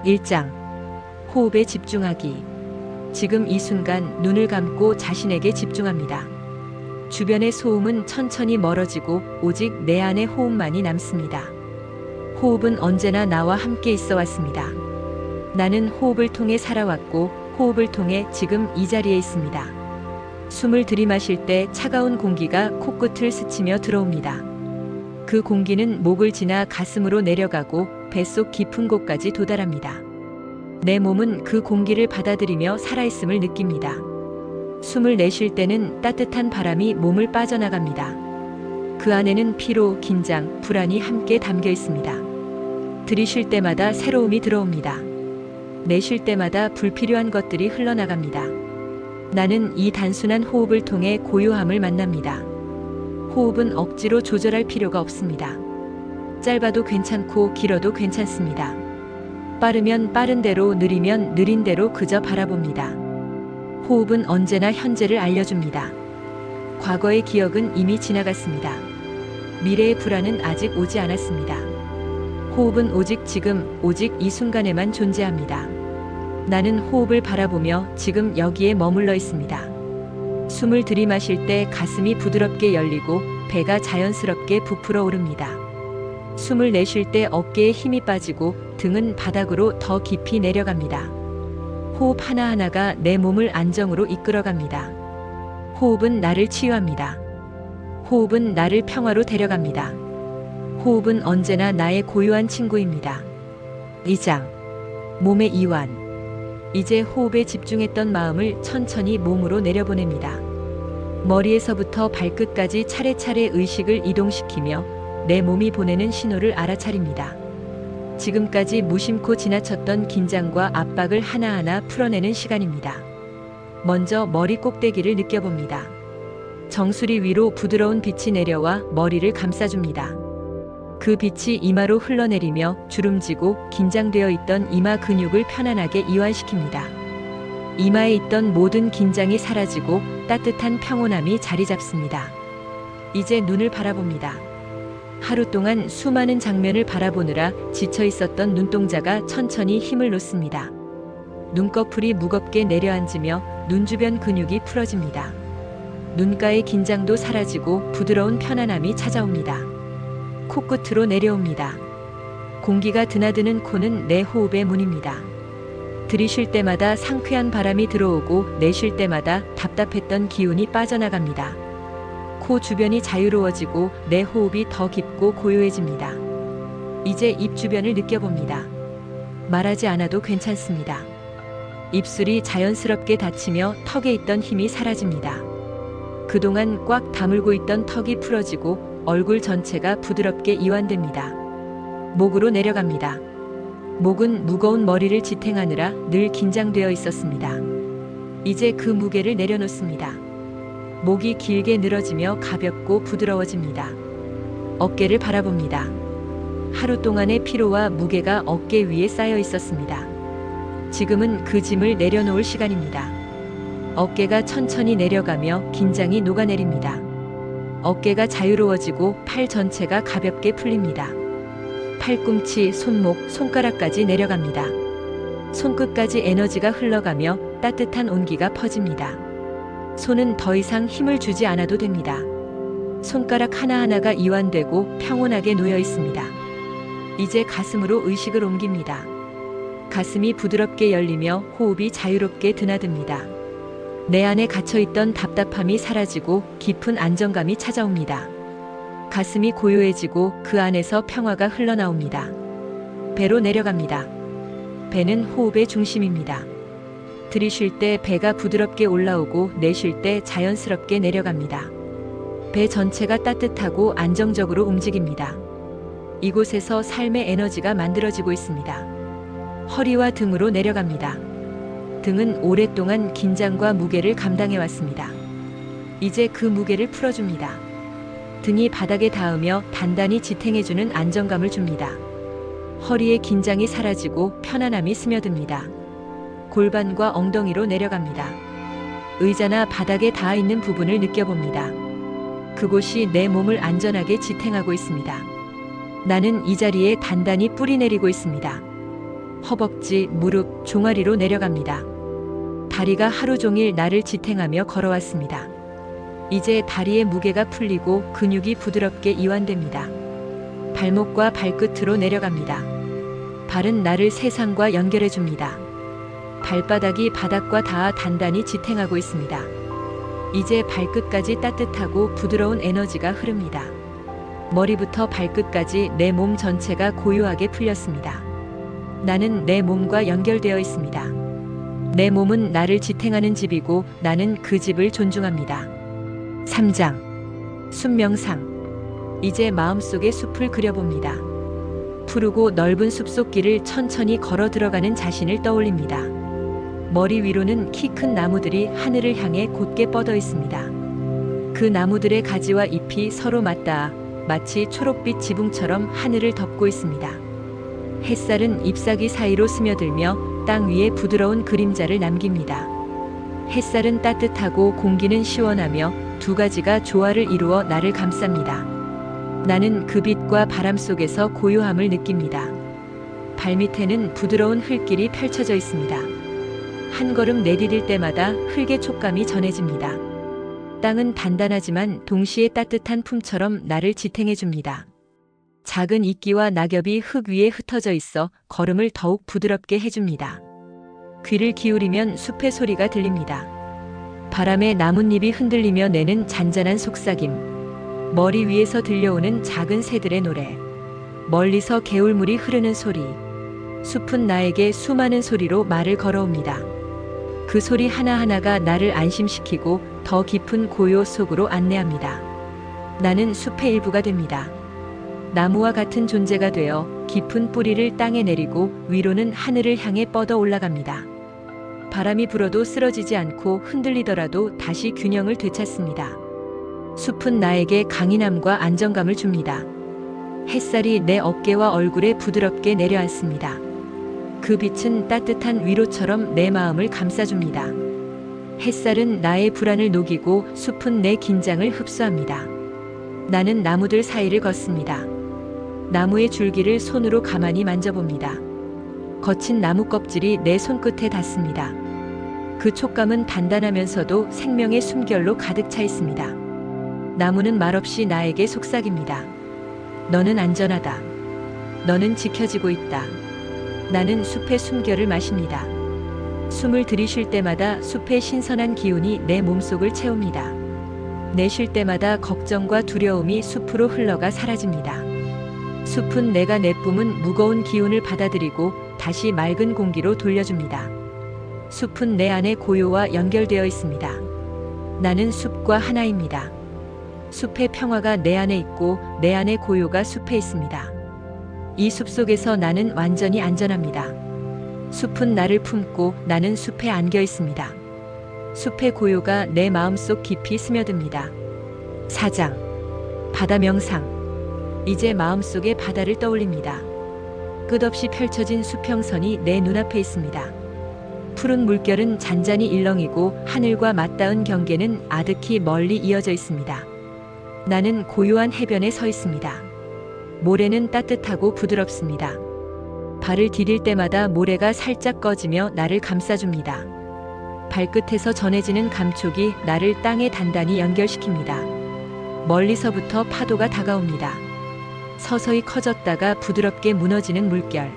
1장. 호흡에 집중하기. 지금 이 순간 눈을 감고 자신에게 집중합니다. 주변의 소음은 천천히 멀어지고 오직 내 안의 호흡만이 남습니다. 호흡은 언제나 나와 함께 있어 왔습니다. 나는 호흡을 통해 살아왔고 호흡을 통해 지금 이 자리에 있습니다. 숨을 들이마실 때 차가운 공기가 코끝을 스치며 들어옵니다. 그 공기는 목을 지나 가슴으로 내려가고 뱃속 깊은 곳까지 도달합니다. 내 몸은 그 공기를 받아들이며 살아있음을 느낍니다. 숨을 내쉴 때는 따뜻한 바람이 몸을 빠져나갑니다. 그 안에는 피로, 긴장, 불안이 함께 담겨 있습니다. 들이쉴 때마다 새로움이 들어옵니다. 내쉴 때마다 불필요한 것들이 흘러나갑니다. 나는 이 단순한 호흡을 통해 고요함을 만납니다. 호흡은 억지로 조절할 필요가 없습니다. 짧아도 괜찮고 길어도 괜찮습니다. 빠르면 빠른 대로, 느리면 느린 대로 그저 바라봅니다. 호흡은 언제나 현재를 알려줍니다. 과거의 기억은 이미 지나갔습니다. 미래의 불안은 아직 오지 않았습니다. 호흡은 오직 지금, 오직 이 순간에만 존재합니다. 나는 호흡을 바라보며 지금 여기에 머물러 있습니다. 숨을 들이마실 때 가슴이 부드럽게 열리고 배가 자연스럽게 부풀어 오릅니다. 숨을 내쉴 때 어깨에 힘이 빠지고 등은 바닥으로 더 깊이 내려갑니다. 호흡 하나하나가 내 몸을 안정으로 이끌어갑니다. 호흡은 나를 치유합니다. 호흡은 나를 평화로 데려갑니다. 호흡은 언제나 나의 고요한 친구입니다. 2장. 몸의 이완. 이제 호흡에 집중했던 마음을 천천히 몸으로 내려보냅니다. 머리에서부터 발끝까지 차례차례 의식을 이동시키며 내 몸이 보내는 신호를 알아차립니다. 지금까지 무심코 지나쳤던 긴장과 압박을 하나하나 풀어내는 시간입니다. 먼저 머리 꼭대기를 느껴봅니다. 정수리 위로 부드러운 빛이 내려와 머리를 감싸줍니다. 그 빛이 이마로 흘러내리며 주름지고 긴장되어 있던 이마 근육을 편안하게 이완시킵니다. 이마에 있던 모든 긴장이 사라지고 따뜻한 평온함이 자리 잡습니다. 이제 눈을 바라봅니다. 하루 동안 수많은 장면을 바라보느라 지쳐 있었던 눈동자가 천천히 힘을 놓습니다. 눈꺼풀이 무겁게 내려앉으며 눈 주변 근육이 풀어집니다. 눈가의 긴장도 사라지고 부드러운 편안함이 찾아옵니다. 코끝으로 내려옵니다. 공기가 드나드는 코는 내 호흡의 문입니다. 들이쉴 때마다 상쾌한 바람이 들어오고 내쉴 때마다 답답했던 기운이 빠져나갑니다. 코 주변이 자유로워지고 내 호흡이 더 깊고 고요해집니다. 이제 입 주변을 느껴봅니다. 말하지 않아도 괜찮습니다. 입술이 자연스럽게 닫히며 턱에 있던 힘이 사라집니다. 그동안 꽉 다물고 있던 턱이 풀어지고 얼굴 전체가 부드럽게 이완됩니다. 목으로 내려갑니다. 목은 무거운 머리를 지탱하느라 늘 긴장되어 있었습니다. 이제 그 무게를 내려놓습니다. 목이 길게 늘어지며 가볍고 부드러워집니다. 어깨를 바라봅니다. 하루 동안의 피로와 무게가 어깨 위에 쌓여 있었습니다. 지금은 그 짐을 내려놓을 시간입니다. 어깨가 천천히 내려가며 긴장이 녹아내립니다. 어깨가 자유로워지고 팔 전체가 가볍게 풀립니다. 팔꿈치, 손목, 손가락까지 내려갑니다. 손끝까지 에너지가 흘러가며 따뜻한 온기가 퍼집니다. 손은 더 이상 힘을 주지 않아도 됩니다. 손가락 하나하나가 이완되고 평온하게 놓여 있습니다. 이제 가슴으로 의식을 옮깁니다. 가슴이 부드럽게 열리며 호흡이 자유롭게 드나듭니다. 내 안에 갇혀있던 답답함이 사라지고 깊은 안정감이 찾아옵니다. 가슴이 고요해지고 그 안에서 평화가 흘러나옵니다. 배로 내려갑니다. 배는 호흡의 중심입니다. 들이쉴 때 배가 부드럽게 올라오고 내쉴 때 자연스럽게 내려갑니다. 배 전체가 따뜻하고 안정적으로 움직입니다. 이곳에서 삶의 에너지가 만들어지고 있습니다. 허리와 등으로 내려갑니다. 등은 오랫동안 긴장과 무게를 감당해왔습니다. 이제 그 무게를 풀어줍니다. 등이 바닥에 닿으며 단단히 지탱해주는 안정감을 줍니다. 허리의 긴장이 사라지고 편안함이 스며듭니다. 골반과 엉덩이로 내려갑니다. 의자나 바닥에 닿아 있는 부분을 느껴봅니다. 그곳이 내 몸을 안전하게 지탱하고 있습니다. 나는 이 자리에 단단히 뿌리 내리고 있습니다. 허벅지, 무릎, 종아리로 내려갑니다. 다리가 하루 종일 나를 지탱하며 걸어왔습니다. 이제 다리의 무게가 풀리고 근육이 부드럽게 이완됩니다. 발목과 발끝으로 내려갑니다. 발은 나를 세상과 연결해줍니다. 발바닥이 바닥과 닿아 단단히 지탱하고 있습니다. 이제 발끝까지 따뜻하고 부드러운 에너지가 흐릅니다. 머리부터 발끝까지 내 몸 전체가 고요하게 풀렸습니다. 나는 내 몸과 연결되어 있습니다. 내 몸은 나를 지탱하는 집이고 나는 그 집을 존중합니다. 3장. 숲 명상. 이제 마음속에 숲을 그려봅니다. 푸르고 넓은 숲속 길을 천천히 걸어 들어가는 자신을 떠올립니다. 머리 위로는 키 큰 나무들이 하늘을 향해 곧게 뻗어 있습니다. 그 나무들의 가지와 잎이 서로 맞닿아 마치 초록빛 지붕처럼 하늘을 덮고 있습니다. 햇살은 잎사귀 사이로 스며들며 땅 위에 부드러운 그림자를 남깁니다. 햇살은 따뜻하고 공기는 시원하며 두 가지가 조화를 이루어 나를 감쌉니다. 나는 그 빛과 바람 속에서 고요함을 느낍니다. 발밑에는 부드러운 흙길이 펼쳐져 있습니다. 한 걸음 내디딜 때마다 흙의 촉감이 전해집니다. 땅은 단단하지만 동시에 따뜻한 품처럼 나를 지탱해줍니다. 작은 이끼와 낙엽이 흙 위에 흩어져 있어 걸음을 더욱 부드럽게 해줍니다. 귀를 기울이면 숲의 소리가 들립니다. 바람에 나뭇잎이 흔들리며 내는 잔잔한 속삭임, 머리 위에서 들려오는 작은 새들의 노래, 멀리서 개울물이 흐르는 소리, 숲은 나에게 수많은 소리로 말을 걸어옵니다. 그 소리 하나하나가 나를 안심시키고 더 깊은 고요 속으로 안내합니다. 나는 숲의 일부가 됩니다. 나무와 같은 존재가 되어 깊은 뿌리를 땅에 내리고 위로는 하늘을 향해 뻗어 올라갑니다. 바람이 불어도 쓰러지지 않고 흔들리더라도 다시 균형을 되찾습니다. 숲은 나에게 강인함과 안정감을 줍니다. 햇살이 내 어깨와 얼굴에 부드럽게 내려앉습니다. 그 빛은 따뜻한 위로처럼 내 마음을 감싸줍니다. 햇살은 나의 불안을 녹이고 숲은 내 긴장을 흡수합니다. 나는 나무들 사이를 걷습니다. 나무의 줄기를 손으로 가만히 만져봅니다. 거친 나무 껍질이 내 손끝에 닿습니다. 그 촉감은 단단하면서도 생명의 숨결로 가득 차 있습니다. 나무는 말없이 나에게 속삭입니다. 너는 안전하다. 너는 지켜지고 있다. 나는 숲의 숨결을 마십니다. 숨을 들이쉴 때마다 숲의 신선한 기운이 내 몸속을 채웁니다. 내쉴 때마다 걱정과 두려움이 숲으로 흘러가 사라집니다. 숲은 내가 내뿜은 무거운 기운을 받아들이고 다시 맑은 공기로 돌려줍니다. 숲은 내 안에 고요와 연결되어 있습니다. 나는 숲과 하나입니다. 숲의 평화가 내 안에 있고 내 안의 고요가 숲에 있습니다. 이 숲 속에서 나는 완전히 안전합니다. 숲은 나를 품고 나는 숲에 안겨 있습니다. 숲의 고요가 내 마음속 깊이 스며듭니다. 4장. 바다 명상. 이제 마음속에 바다를 떠올립니다. 끝없이 펼쳐진 수평선이 내 눈앞에 있습니다. 푸른 물결은 잔잔히 일렁이고 하늘과 맞닿은 경계는 아득히 멀리 이어져 있습니다. 나는 고요한 해변에 서 있습니다. 모래는 따뜻하고 부드럽습니다. 발을 디딜 때마다 모래가 살짝 꺼지며 나를 감싸줍니다. 발끝에서 전해지는 감촉이 나를 땅에 단단히 연결시킵니다. 멀리서부터 파도가 다가옵니다. 서서히 커졌다가 부드럽게 무너지는 물결.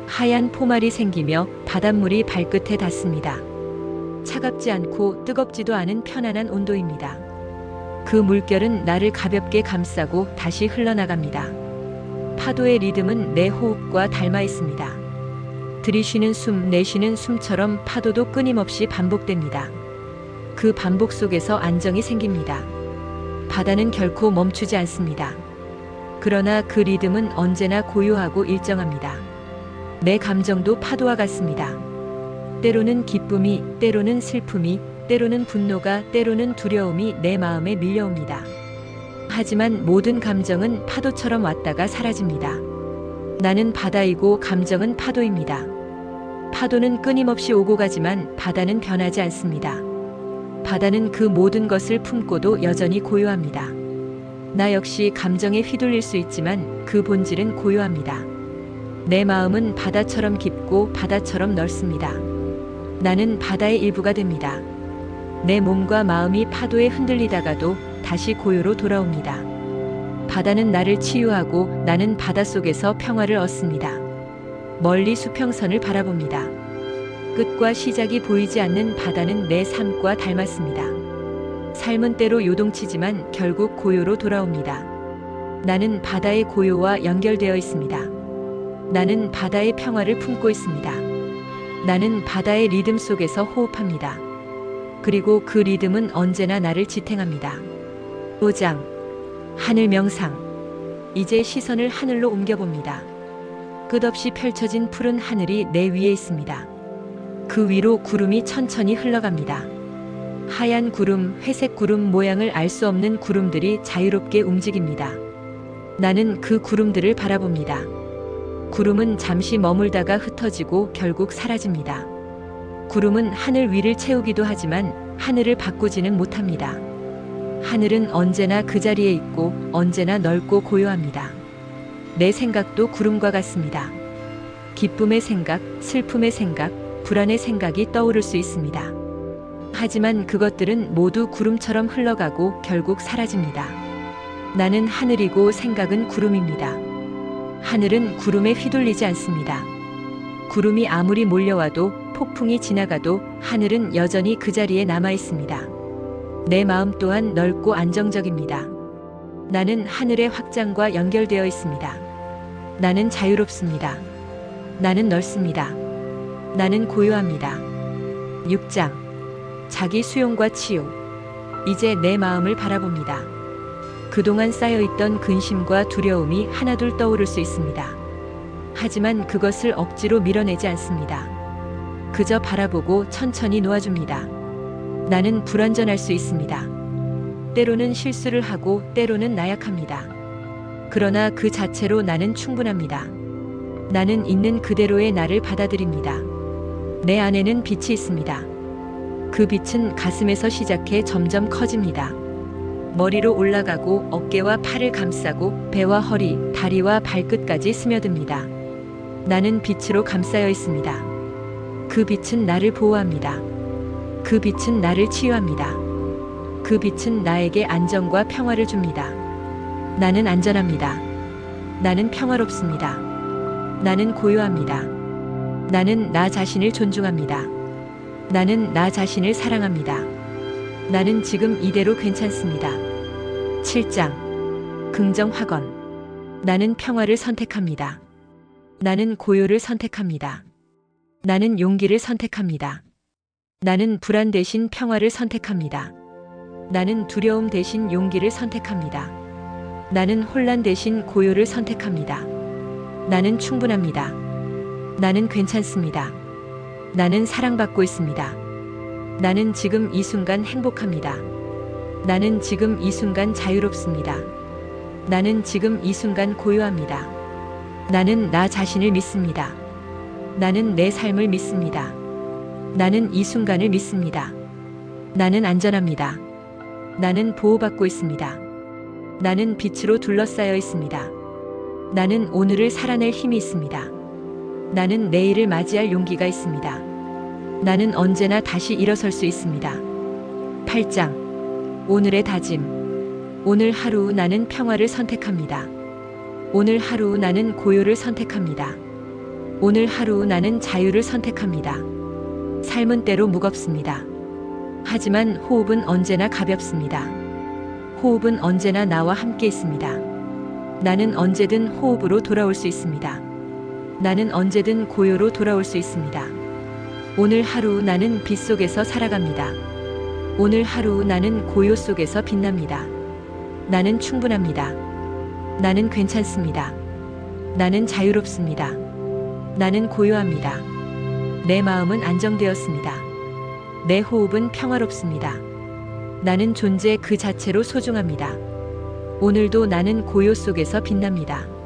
하얀 포말이 생기며 바닷물이 발끝에 닿습니다. 차갑지 않고 뜨겁지도 않은 편안한 온도입니다. 그 물결은 나를 가볍게 감싸고 다시 흘러나갑니다. 파도의 리듬은 내 호흡과 닮아 있습니다. 들이쉬는 숨, 내쉬는 숨처럼 파도도 끊임없이 반복됩니다. 그 반복 속에서 안정이 생깁니다. 바다는 결코 멈추지 않습니다. 그러나 그 리듬은 언제나 고요하고 일정합니다. 내 감정도 파도와 같습니다. 때로는 기쁨이, 때로는 슬픔이, 때로는 분노가, 때로는 두려움이 내 마음에 밀려옵니다. 하지만 모든 감정은 파도처럼 왔다가 사라집니다. 나는 바다이고 감정은 파도입니다. 파도는 끊임없이 오고 가지만 바다는 변하지 않습니다. 바다는 그 모든 것을 품고도 여전히 고요합니다. 나 역시 감정에 휘둘릴 수 있지만 그 본질은 고요합니다. 내 마음은 바다처럼 깊고 바다처럼 넓습니다. 나는 바다의 일부가 됩니다. 내 몸과 마음이 파도에 흔들리다가도 다시 고요로 돌아옵니다. 바다는 나를 치유하고 나는 바닷속에서 평화를 얻습니다. 멀리 수평선을 바라봅니다. 끝과 시작이 보이지 않는 바다는 내 삶과 닮았습니다. 삶은 때로 요동치지만 결국 고요로 돌아옵니다. 나는 바다의 고요와 연결되어 있습니다. 나는 바다의 평화를 품고 있습니다. 나는 바다의 리듬 속에서 호흡합니다. 그리고 그 리듬은 언제나 나를 지탱합니다. 5장 하늘 명상. 이제 시선을 하늘로 옮겨봅니다. 끝없이 펼쳐진 푸른 하늘이 내 위에 있습니다. 그 위로 구름이 천천히 흘러갑니다. 하얀 구름, 회색 구름, 모양을 알 수 없는 구름들이 자유롭게 움직입니다. 나는 그 구름들을 바라봅니다. 구름은 잠시 머물다가 흩어지고 결국 사라집니다. 구름은 하늘 위를 채우기도 하지만 하늘을 바꾸지는 못합니다. 하늘은 언제나 그 자리에 있고 언제나 넓고 고요합니다. 내 생각도 구름과 같습니다. 기쁨의 생각, 슬픔의 생각, 불안의 생각이 떠오를 수 있습니다. 하지만 그것들은 모두 구름처럼 흘러가고 결국 사라집니다. 나는 하늘이고 생각은 구름입니다. 하늘은 구름에 휘둘리지 않습니다. 구름이 아무리 몰려와도 폭풍이 지나가도 하늘은 여전히 그 자리에 남아 있습니다. 내 마음 또한 넓고 안정적입니다. 나는 하늘의 확장과 연결되어 있습니다. 나는 자유롭습니다. 나는 넓습니다. 나는 고요합니다. 6장 자기 수용과 치유. 이제 내 마음을 바라봅니다. 그동안 쌓여있던 근심과 두려움이 하나둘 떠오를 수 있습니다. 하지만 그것을 억지로 밀어내지 않습니다. 그저 바라보고 천천히 놓아줍니다. 나는 불완전할 수 있습니다. 때로는 실수를 하고 때로는 나약합니다. 그러나 그 자체로 나는 충분합니다. 나는 있는 그대로의 나를 받아들입니다. 내 안에는 빛이 있습니다. 그 빛은 가슴에서 시작해 점점 커집니다. 머리로 올라가고 어깨와 팔을 감싸고 배와 허리, 다리와 발끝까지 스며듭니다. 나는 빛으로 감싸여 있습니다. 그 빛은 나를 보호합니다. 그 빛은 나를 치유합니다. 그 빛은 나에게 안정과 평화를 줍니다. 나는 안전합니다. 나는 평화롭습니다. 나는 고요합니다. 나는 나 자신을 존중합니다. 나는 나 자신을 사랑합니다. 나는 지금 이대로 괜찮습니다. 7장 긍정 확언. 나는 평화를 선택합니다. 나는 고요를 선택합니다. 나는 용기를 선택합니다. 나는 불안 대신 평화를 선택합니다. 나는 두려움 대신 용기를 선택합니다. 나는 혼란 대신 고요를 선택합니다. 나는 충분합니다. 나는 괜찮습니다. 나는 사랑받고 있습니다. 나는 지금 이 순간 행복합니다. 나는 지금 이 순간 자유롭습니다. 나는 지금 이 순간 고요합니다. 나는 나 자신을 믿습니다. 나는 내 삶을 믿습니다. 나는 이 순간을 믿습니다. 나는 안전합니다. 나는 보호받고 있습니다. 나는 빛으로 둘러싸여 있습니다. 나는 오늘을 살아낼 힘이 있습니다. 나는 내일을 맞이할 용기가 있습니다. 나는 언제나 다시 일어설 수 있습니다. 8장 오늘의 다짐. 오늘 하루 나는 평화를 선택합니다. 오늘 하루 나는 고요를 선택합니다. 오늘 하루 나는 자유를 선택합니다. 삶은 때로 무겁습니다. 하지만 호흡은 언제나 가볍습니다. 호흡은 언제나 나와 함께 있습니다. 나는 언제든 호흡으로 돌아올 수 있습니다. 나는 언제든 고요로 돌아올 수 있습니다. 오늘 하루 나는 빛 속에서 살아갑니다. 오늘 하루 나는 고요 속에서 빛납니다. 나는 충분합니다. 나는 괜찮습니다. 나는 자유롭습니다. 나는 고요합니다. 내 마음은 안정되었습니다. 내 호흡은 평화롭습니다. 나는 존재 그 자체로 소중합니다. 오늘도 나는 고요 속에서 빛납니다.